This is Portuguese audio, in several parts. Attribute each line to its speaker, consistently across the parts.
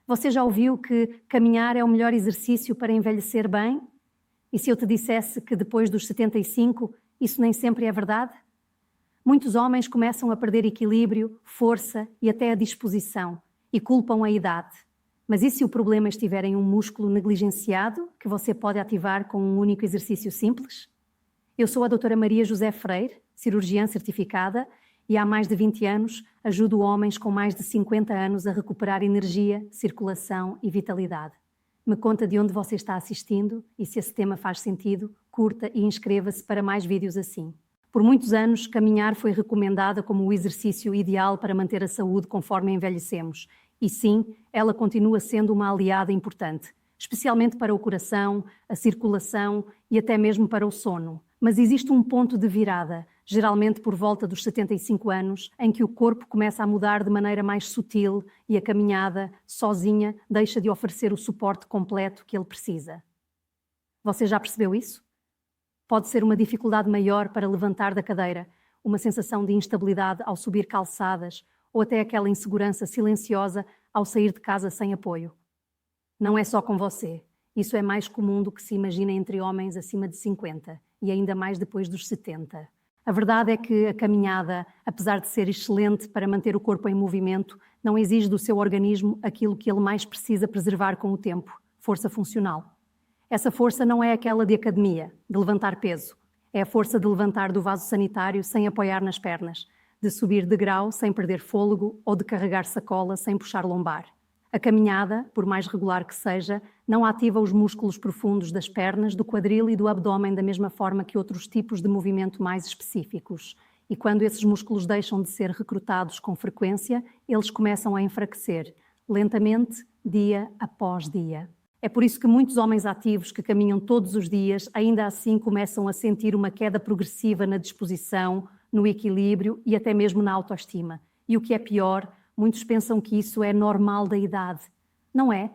Speaker 1: Você já ouviu que caminhar é o melhor exercício para envelhecer bem? E se eu te dissesse que depois dos 75, isso nem sempre é verdade? Muitos homens começam a perder equilíbrio, força e até a disposição e culpam a idade. Mas e se o problema estiver em um músculo negligenciado que você pode ativar com um único exercício simples? Eu sou a doutora Maria José Freire, cirurgiã certificada, e há mais de 20 anos ajudo homens com mais de 50 anos a recuperar energia, circulação e vitalidade. Me conta de onde você está assistindo e se esse tema faz sentido, curta e inscreva-se para mais vídeos assim. Por muitos anos, caminhar foi recomendada como o exercício ideal para manter a saúde conforme envelhecemos. E sim, ela continua sendo uma aliada importante, especialmente para o coração, a circulação e até mesmo para o sono. Mas existe um ponto de virada, geralmente por volta dos 75 anos, em que o corpo começa a mudar de maneira mais sutil e a caminhada, sozinha, deixa de oferecer o suporte completo que ele precisa. Você já percebeu isso? Pode ser uma dificuldade maior para levantar da cadeira, uma sensação de instabilidade ao subir calçadas ou até aquela insegurança silenciosa ao sair de casa sem apoio. Não é só com você. Isso é mais comum do que se imagina entre homens acima de 50 e ainda mais depois dos 70. A verdade é que a caminhada, apesar de ser excelente para manter o corpo em movimento, não exige do seu organismo aquilo que ele mais precisa preservar com o tempo, força funcional. Essa força não é aquela de academia, de levantar peso. É a força de levantar do vaso sanitário sem apoiar nas pernas, de subir degrau sem perder fôlego ou de carregar sacola sem puxar lombar. A caminhada, por mais regular que seja, não ativa os músculos profundos das pernas, do quadril e do abdômen da mesma forma que outros tipos de movimento mais específicos. E quando esses músculos deixam de ser recrutados com frequência, eles começam a enfraquecer, lentamente, dia após dia. É por isso que muitos homens ativos que caminham todos os dias ainda assim começam a sentir uma queda progressiva na disposição, no equilíbrio e até mesmo na autoestima. E o que é pior, muitos pensam que isso é normal da idade. Não é?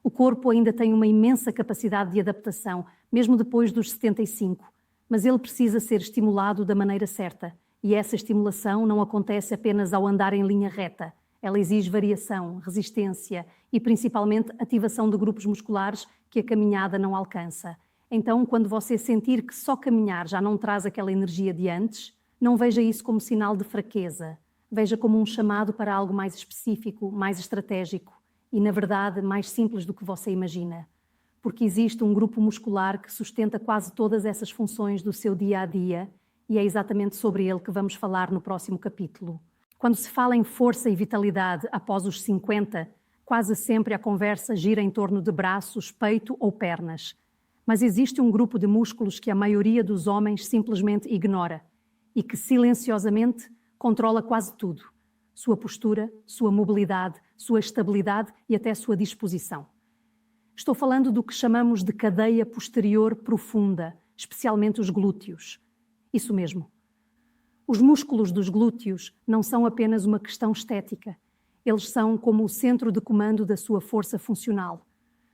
Speaker 1: O corpo ainda tem uma imensa capacidade de adaptação, mesmo depois dos 75, mas ele precisa ser estimulado da maneira certa. E essa estimulação não acontece apenas ao andar em linha reta. Ela exige variação, resistência e principalmente ativação de grupos musculares que a caminhada não alcança. Então, quando você sentir que só caminhar já não traz aquela energia de antes, não veja isso como sinal de fraqueza. Veja como um chamado para algo mais específico, mais estratégico e, na verdade, mais simples do que você imagina. Porque existe um grupo muscular que sustenta quase todas essas funções do seu dia-a-dia e é exatamente sobre ele que vamos falar no próximo capítulo. Quando se fala em força e vitalidade após os 50, quase sempre a conversa gira em torno de braços, peito ou pernas. Mas existe um grupo de músculos que a maioria dos homens simplesmente ignora e que silenciosamente controla quase tudo. Sua postura, sua mobilidade, sua estabilidade e até sua disposição. Estou falando do que chamamos de cadeia posterior profunda, especialmente os glúteos. Isso mesmo. Os músculos dos glúteos não são apenas uma questão estética. Eles são como o centro de comando da sua força funcional.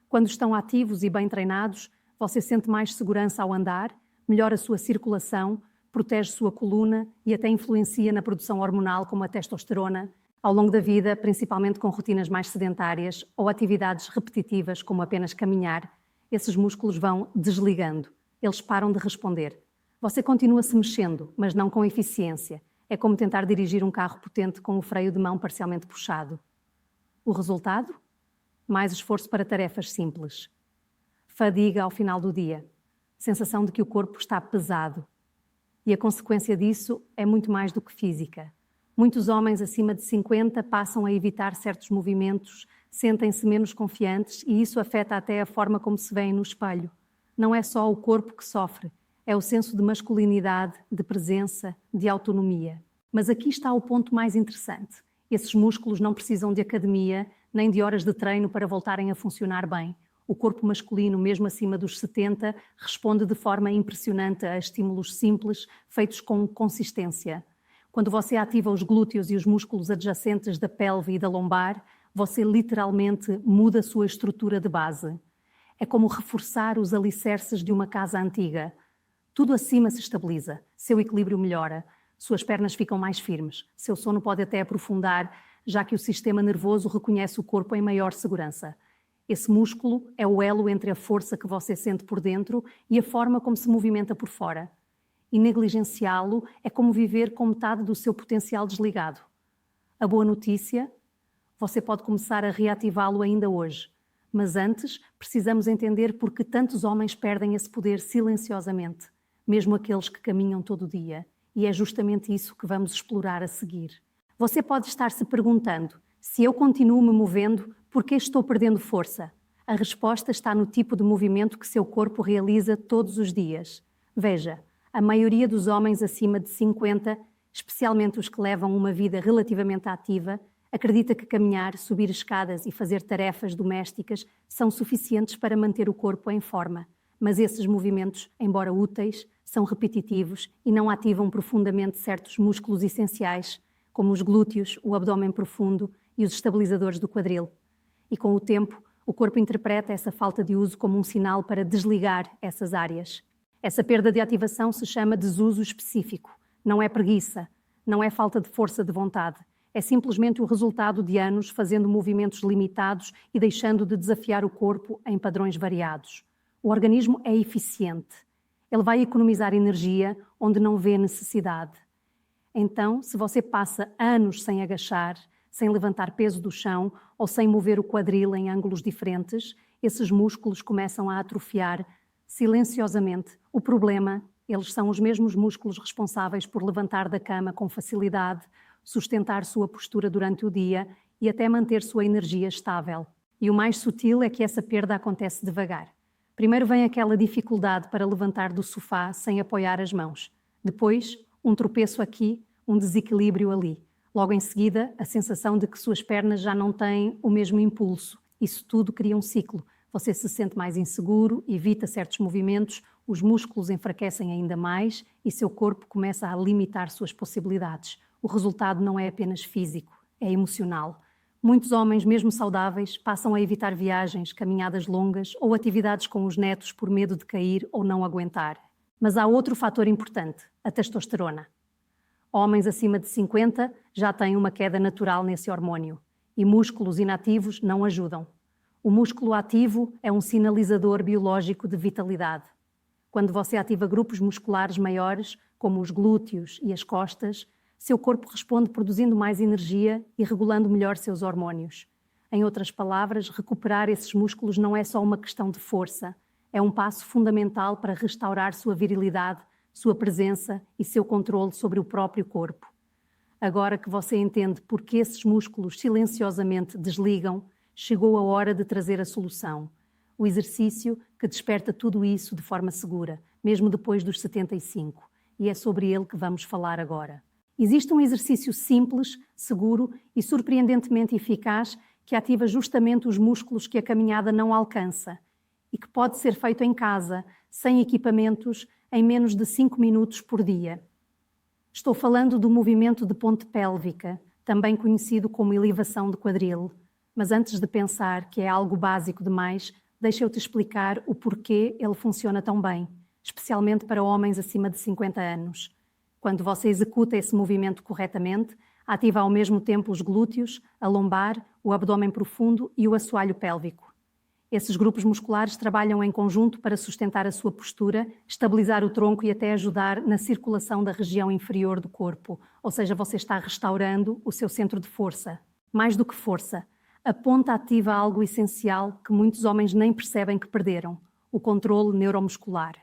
Speaker 1: Quando estão ativos e bem treinados, você sente mais segurança ao andar, melhora a sua circulação, protege sua coluna e até influencia na produção hormonal como a testosterona, ao longo da vida, principalmente com rotinas mais sedentárias ou atividades repetitivas como apenas caminhar, esses músculos vão desligando, eles param de responder. Você continua se mexendo, mas não com eficiência. É como tentar dirigir um carro potente com o freio de mão parcialmente puxado. O resultado? Mais esforço para tarefas simples. Fadiga ao final do dia. Sensação de que o corpo está pesado. E a consequência disso é muito mais do que física. Muitos homens acima de 50 passam a evitar certos movimentos, sentem-se menos confiantes e isso afeta até a forma como se veem no espelho. Não é só o corpo que sofre, é o senso de masculinidade, de presença, de autonomia. Mas aqui está o ponto mais interessante. Esses músculos não precisam de academia, nem de horas de treino para voltarem a funcionar bem. O corpo masculino, mesmo acima dos 70, responde de forma impressionante a estímulos simples, feitos com consistência. Quando você ativa os glúteos e os músculos adjacentes da pelve e da lombar, você literalmente muda a sua estrutura de base. É como reforçar os alicerces de uma casa antiga. Tudo acima se estabiliza, seu equilíbrio melhora, suas pernas ficam mais firmes, seu sono pode até aprofundar já que o sistema nervoso reconhece o corpo em maior segurança. Esse músculo é o elo entre a força que você sente por dentro e a forma como se movimenta por fora. E negligenciá-lo é como viver com metade do seu potencial desligado. A boa notícia: você pode começar a reativá-lo ainda hoje. Mas antes, precisamos entender por que tantos homens perdem esse poder silenciosamente, mesmo aqueles que caminham todo o dia. E é justamente isso que vamos explorar a seguir. Você pode estar se perguntando: se eu continuo me movendo, por que estou perdendo força? A resposta está no tipo de movimento que seu corpo realiza todos os dias. Veja, a maioria dos homens acima de 50, especialmente os que levam uma vida relativamente ativa, acredita que caminhar, subir escadas e fazer tarefas domésticas são suficientes para manter o corpo em forma. Mas esses movimentos, embora úteis, são repetitivos e não ativam profundamente certos músculos essenciais, como os glúteos, o abdômen profundo e os estabilizadores do quadril. E com o tempo, o corpo interpreta essa falta de uso como um sinal para desligar essas áreas. Essa perda de ativação se chama desuso específico. Não é preguiça, não é falta de força de vontade. É simplesmente o resultado de anos fazendo movimentos limitados e deixando de desafiar o corpo em padrões variados. O organismo é eficiente. Ele vai economizar energia onde não vê necessidade. Então, se você passa anos sem agachar, sem levantar peso do chão ou sem mover o quadril em ângulos diferentes, esses músculos começam a atrofiar silenciosamente. O problema, eles são os mesmos músculos responsáveis por levantar da cama com facilidade, sustentar sua postura durante o dia e até manter sua energia estável. E o mais sutil é que essa perda acontece devagar. Primeiro vem aquela dificuldade para levantar do sofá sem apoiar as mãos. Depois, um tropeço aqui, um desequilíbrio ali. Logo em seguida, a sensação de que suas pernas já não têm o mesmo impulso. Isso tudo cria um ciclo. Você se sente mais inseguro, evita certos movimentos, os músculos enfraquecem ainda mais e seu corpo começa a limitar suas possibilidades. O resultado não é apenas físico, é emocional. Muitos homens, mesmo saudáveis, passam a evitar viagens, caminhadas longas ou atividades com os netos por medo de cair ou não aguentar. Mas há outro fator importante, a testosterona. Homens acima de 50 já têm uma queda natural nesse hormônio e músculos inativos não ajudam. O músculo ativo é um sinalizador biológico de vitalidade. Quando você ativa grupos musculares maiores, como os glúteos e as costas, seu corpo responde produzindo mais energia e regulando melhor seus hormônios. Em outras palavras, recuperar esses músculos não é só uma questão de força, é um passo fundamental para restaurar sua virilidade, sua presença e seu controle sobre o próprio corpo. Agora que você entende por que esses músculos silenciosamente desligam, chegou a hora de trazer a solução. O exercício que desperta tudo isso de forma segura, mesmo depois dos 75. E é sobre ele que vamos falar agora. Existe um exercício simples, seguro e surpreendentemente eficaz que ativa justamente os músculos que a caminhada não alcança e que pode ser feito em casa, sem equipamentos, em menos de 5 minutos por dia. Estou falando do movimento de ponte pélvica, também conhecido como elevação de quadril. Mas antes de pensar que é algo básico demais, deixa eu te explicar o porquê ele funciona tão bem, especialmente para homens acima de 50 anos. Quando você executa esse movimento corretamente, ativa ao mesmo tempo os glúteos, a lombar, o abdômen profundo e o assoalho pélvico. Esses grupos musculares trabalham em conjunto para sustentar a sua postura, estabilizar o tronco e até ajudar na circulação da região inferior do corpo, ou seja, você está restaurando o seu centro de força. Mais do que força, a ponta ativa algo essencial que muitos homens nem percebem que perderam, o controle neuromuscular.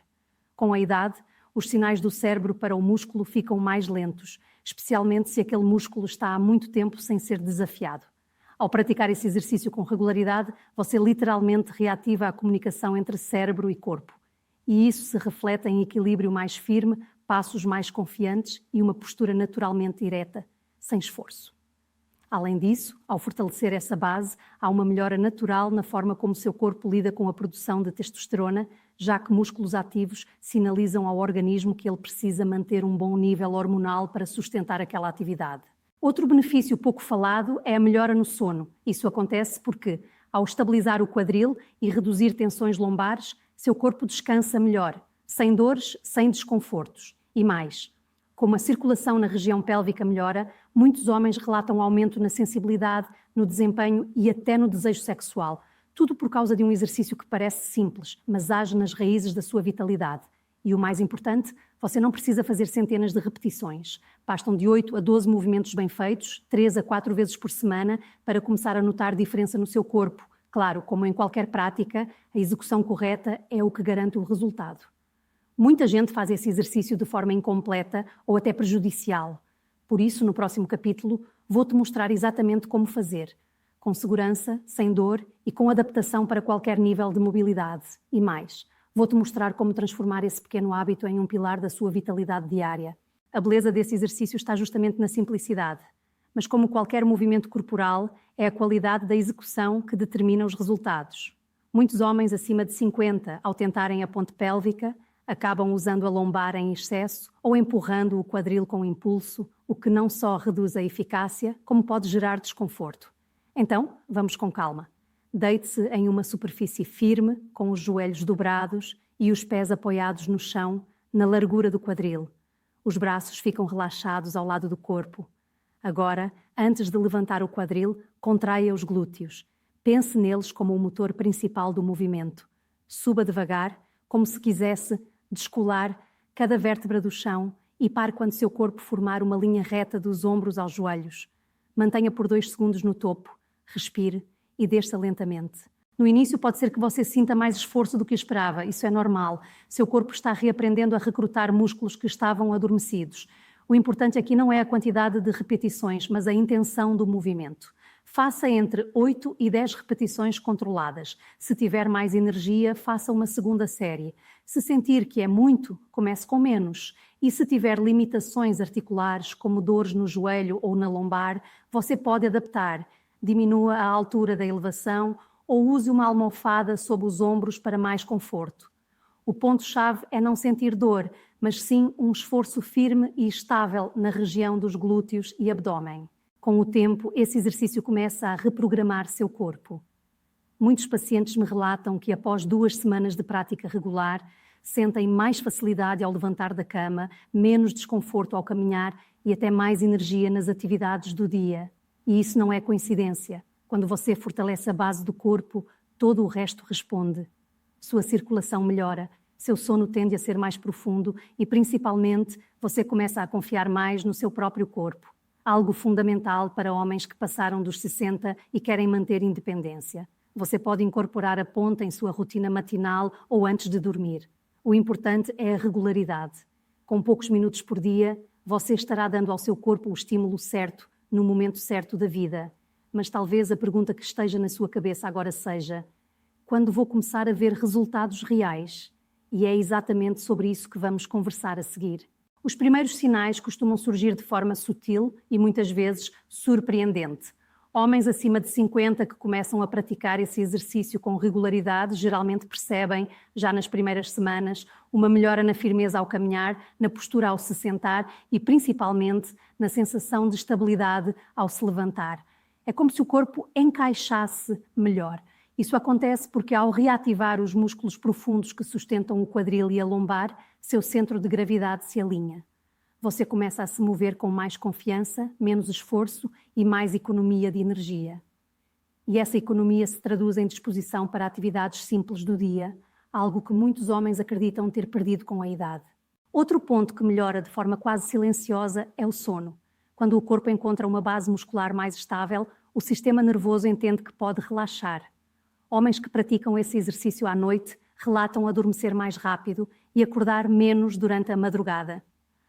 Speaker 1: Com a idade, os sinais do cérebro para o músculo ficam mais lentos, especialmente se aquele músculo está há muito tempo sem ser desafiado. Ao praticar esse exercício com regularidade, você literalmente reativa a comunicação entre cérebro e corpo. E isso se reflete em equilíbrio mais firme, passos mais confiantes e uma postura naturalmente ereta, sem esforço. Além disso, ao fortalecer essa base, há uma melhora natural na forma como seu corpo lida com a produção de testosterona, já que músculos ativos sinalizam ao organismo que ele precisa manter um bom nível hormonal para sustentar aquela atividade. Outro benefício pouco falado é a melhora no sono. Isso acontece porque, ao estabilizar o quadril e reduzir tensões lombares, seu corpo descansa melhor, sem dores, sem desconfortos. E mais, como a circulação na região pélvica melhora, Muitos homens relatam aumento na sensibilidade, no desempenho e até no desejo sexual. Tudo por causa de um exercício que parece simples, mas age nas raízes da sua vitalidade. E o mais importante, você não precisa fazer centenas de repetições. Bastam de 8 a 12 movimentos bem feitos, 3 a 4 vezes por semana, para começar a notar diferença no seu corpo. Claro, como em qualquer prática, a execução correta é o que garante o resultado. Muita gente faz esse exercício de forma incompleta ou até prejudicial. Por isso, no próximo capítulo, vou-te mostrar exatamente como fazer, com segurança, sem dor e com adaptação para qualquer nível de mobilidade. E mais, vou-te mostrar como transformar esse pequeno hábito em um pilar da sua vitalidade diária. A beleza desse exercício está justamente na simplicidade. Mas como qualquer movimento corporal, é a qualidade da execução que determina os resultados. Muitos homens acima de 50, ao tentarem a ponte pélvica, acabam usando a lombar em excesso ou empurrando o quadril com impulso, o que não só reduz a eficácia, como pode gerar desconforto. Então, vamos com calma. Deite-se em uma superfície firme, com os joelhos dobrados e os pés apoiados no chão, na largura do quadril. Os braços ficam relaxados ao lado do corpo. Agora, antes de levantar o quadril, contraia os glúteos. Pense neles como o motor principal do movimento. Suba devagar, como se quisesse descolar cada vértebra do chão e pare quando seu corpo formar uma linha reta dos ombros aos joelhos. Mantenha por 2 segundos no topo, respire e desça lentamente. No início pode ser que você sinta mais esforço do que esperava, isso é normal. Seu corpo está reaprendendo a recrutar músculos que estavam adormecidos. O importante aqui não é a quantidade de repetições, mas a intenção do movimento. Faça entre 8 e 10 repetições controladas. Se tiver mais energia, faça uma segunda série. Se sentir que é muito, comece com menos. E se tiver limitações articulares, como dores no joelho ou na lombar, você pode adaptar. Diminua a altura da elevação ou use uma almofada sob os ombros para mais conforto. O ponto-chave é não sentir dor, mas sim um esforço firme e estável na região dos glúteos e abdômen. Com o tempo, esse exercício começa a reprogramar seu corpo. Muitos pacientes me relatam que após 2 semanas de prática regular, sentem mais facilidade ao levantar da cama, menos desconforto ao caminhar e até mais energia nas atividades do dia. E isso não é coincidência. Quando você fortalece a base do corpo, todo o resto responde. Sua circulação melhora, seu sono tende a ser mais profundo e, principalmente, você começa a confiar mais no seu próprio corpo. Algo fundamental para homens que passaram dos 60 e querem manter independência. Você pode incorporar a ponta em sua rotina matinal ou antes de dormir. O importante é a regularidade. Com poucos minutos por dia, você estará dando ao seu corpo o estímulo certo, no momento certo da vida. Mas talvez a pergunta que esteja na sua cabeça agora seja: quando vou começar a ver resultados reais? E é exatamente sobre isso que vamos conversar a seguir. Os primeiros sinais costumam surgir de forma sutil e muitas vezes surpreendente. Homens acima de 50 que começam a praticar esse exercício com regularidade geralmente percebem, já nas primeiras semanas, uma melhora na firmeza ao caminhar, na postura ao se sentar e principalmente na sensação de estabilidade ao se levantar. É como se o corpo encaixasse melhor. Isso acontece porque, ao reativar os músculos profundos que sustentam o quadril e a lombar, seu centro de gravidade se alinha. Você começa a se mover com mais confiança, menos esforço e mais economia de energia. E essa economia se traduz em disposição para atividades simples do dia, algo que muitos homens acreditam ter perdido com a idade. Outro ponto que melhora de forma quase silenciosa é o sono. Quando o corpo encontra uma base muscular mais estável, o sistema nervoso entende que pode relaxar. Homens que praticam esse exercício à noite relatam adormecer mais rápido e acordar menos durante a madrugada.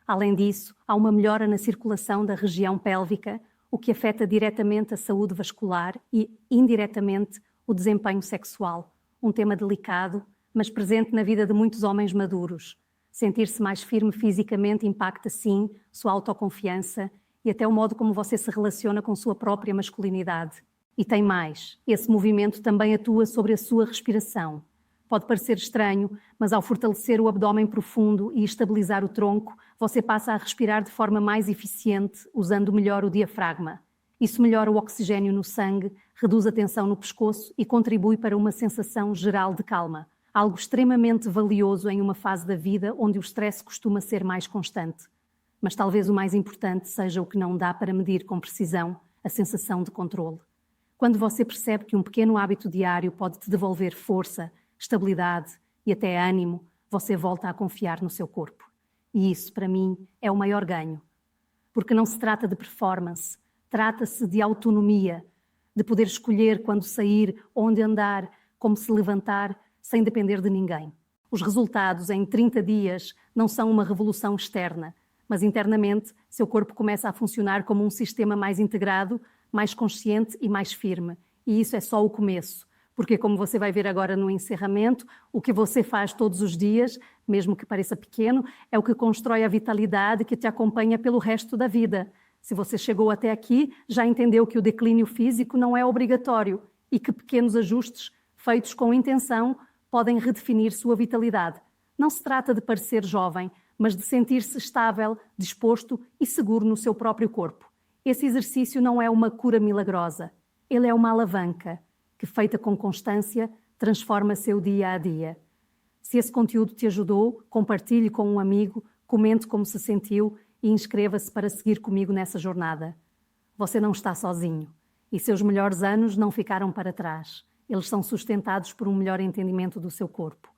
Speaker 1: Além disso, há uma melhora na circulação da região pélvica, o que afeta diretamente a saúde vascular e, indiretamente, o desempenho sexual. Um tema delicado, mas presente na vida de muitos homens maduros. Sentir-se mais firme fisicamente impacta, sim, sua autoconfiança e até o modo como você se relaciona com sua própria masculinidade. E tem mais, esse movimento também atua sobre a sua respiração. Pode parecer estranho, mas ao fortalecer o abdômen profundo e estabilizar o tronco, você passa a respirar de forma mais eficiente, usando melhor o diafragma. Isso melhora o oxigênio no sangue, reduz a tensão no pescoço e contribui para uma sensação geral de calma. Algo extremamente valioso em uma fase da vida onde o stress costuma ser mais constante. Mas talvez o mais importante seja o que não dá para medir com precisão, a sensação de controle. Quando você percebe que um pequeno hábito diário pode te devolver força, estabilidade e até ânimo, você volta a confiar no seu corpo. E isso, para mim, é o maior ganho. Porque não se trata de performance, trata-se de autonomia, de poder escolher quando sair, onde andar, como se levantar, sem depender de ninguém. Os resultados em 30 dias não são uma revolução externa, mas internamente seu corpo começa a funcionar como um sistema mais integrado, mais consciente e mais firme. E isso é só o começo, porque como você vai ver agora no encerramento, o que você faz todos os dias, mesmo que pareça pequeno, é o que constrói a vitalidade que te acompanha pelo resto da vida. Se você chegou até aqui, já entendeu que o declínio físico não é obrigatório e que pequenos ajustes, feitos com intenção, podem redefinir sua vitalidade. Não se trata de parecer jovem, mas de sentir-se estável, disposto e seguro no seu próprio corpo. Esse exercício não é uma cura milagrosa. Ele é uma alavanca que, feita com constância, transforma seu dia a dia. Se esse conteúdo te ajudou, compartilhe com um amigo, comente como se sentiu e inscreva-se para seguir comigo nessa jornada. Você não está sozinho e seus melhores anos não ficaram para trás. Eles são sustentados por um melhor entendimento do seu corpo.